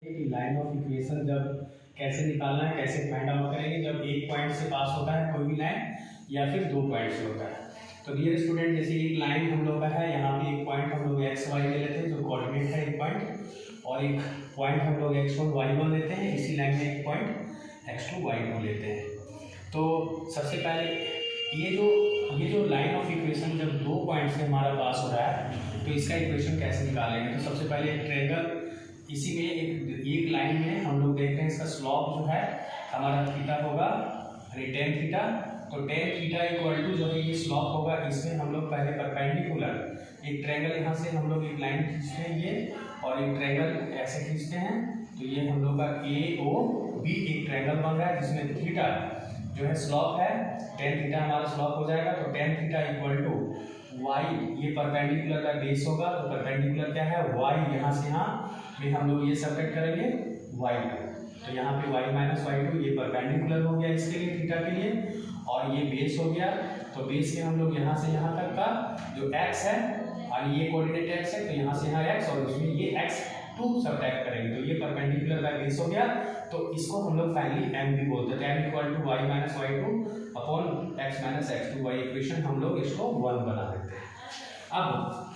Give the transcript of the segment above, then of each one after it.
Line of equation जब कैसे निकालना है, कैसे फाइंड आउट करेंगे जब एक पॉइंट से पास होता है कोई भी लाइन या फिर दो पॉइंट से होता है। तो डियर स्टूडेंट, जैसे एक लाइन हम लोग का है, यहाँ पे एक पॉइंट हम लोग एक्स वाई ले लेते हैं जो कोऑर्डिनेट है एक पॉइंट, और एक पॉइंट हम लोग x1 y1 लेते हैं। इसी लाइन में एक पॉइंट x2 y2 लेते हैं। तो सबसे पहले ये जो लाइन ऑफ इक्वेशन जब दो पॉइंट से हमारा पास हो रहा है तो इसका इक्वेशन कैसे निकालेंगे। तो सबसे पहले एक ट्रायंगल, इसी में एक लाइन में हम लोग देखते हैं इसका स्लॉप जो है हमारा थीटा होगा, टेन थीटा। तो टेन थीटा इक्वल टू जो है ये स्लॉप होगा, इसमें हम लोग पहले परपेंडिकुलर एक ट्रायंगल यहाँ से हम लोग एक लाइन खींचते हैं ये, और एक ट्रायंगल ऐसे खींचते हैं। तो ये हम लोग का AOB एक ट्रायंगल बन रहा है जिसमें थीटा जो है स्लॉप है, टेन थीटा हमारा स्लॉप हो जाएगा। तो ten theta equal to y, ये परपेंडिकुलर का बेस होगा। तो परपेंडिकुलर क्या है, y, यहाँ से यहाँ में हम लोग ये सब्ट्रैक्ट करेंगे y2। तो यहाँ पे y माइनस y2 ये परपेंडिकुलर हो गया इसके लिए, थीटा के लिए, और ये बेस हो गया। तो बेस के हम लोग यहाँ से यहाँ तक का जो x है, और ये कोऑर्डिनेट x है, तो यहाँ से यहाँ x, और इसमें ये x2 सब्ट्रैक्ट करेंगे। तो ये परपेंडिकुलर का बेस हो गया। तो इसको हम लोग फाइनली m भी बोलते हैं। m equal to y minus y2 upon x minus x2 y equation हम लोग इसको 1 बना देते हैं। अब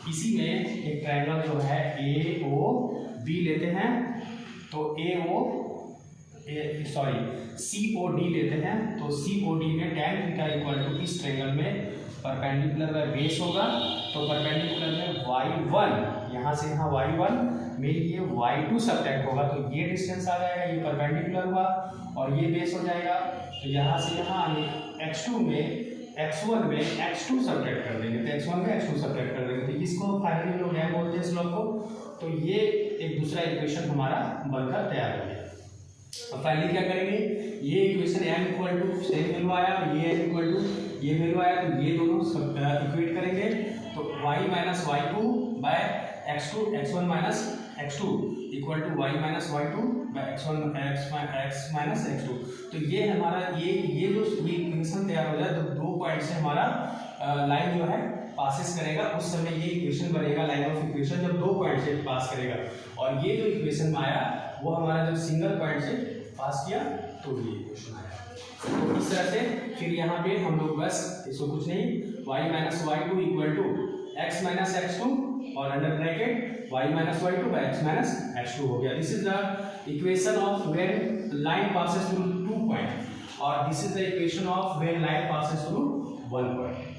इसी में एक ट्रायंगल जो है AOB लेते हैं। तो COD लेते हैं। तो COD में tan थीटा इक्वल टू इस ट्रायंगल में परपेंडिकुलर का बेस होगा। तो परपेंडिकुलर में y1, यहाँ से यहाँ y1 में ये y2 सब्ट्रैक्ट होगा। तो ये डिस्टेंस आ जाएगा, ये परपेंडिकुलर हुआ और ये बेस हो जाएगा। तो यहाँ से यहाँ x2 में x1 में x2 सब्ट्रैक्ट कर देंगे। तो x1 में x2 सब्ट्रैक्ट कर देंगे। तो इसको फाइनली लोग क्या बोलते हैं स्लॉप को। तो ये एक दूसरा इक्वेशन हमारा बनकर तैयार हो गया। अब फाइनली क्या करेंगे, ये equation m equal to same value आया, ये n इक्वल टू ये वैल्यू आया, तो ये दोनों इक्वेट करेंगे। तो y minus y2 by x1 minus x2 equal to y minus y2 by x minus x2। तो ये हमारा ये जो इक्वेशन तैयार हो जाए तो दो पॉइंट से हमारा लाइन जो है पासेस करेगा, उस समय ये इक्वेशन बनेगा लाइन ऑफ इक्वेशन जब दो पॉइंट से पास करेगा। और ये जो इक्वेशन आया वो हमारा जब सिंगल पॉइंट से पास किया तो ये इक्वेशन आया। तो इस तरह से फिर यहाँ पे हम लोग बस इसको कुछ नहीं, y minus y2 equal to x minus x2 और under bracket y minus y2 by x minus x2 हो गया। This is the equation of when line passes through two point, और this is the equation of when line passes through one point.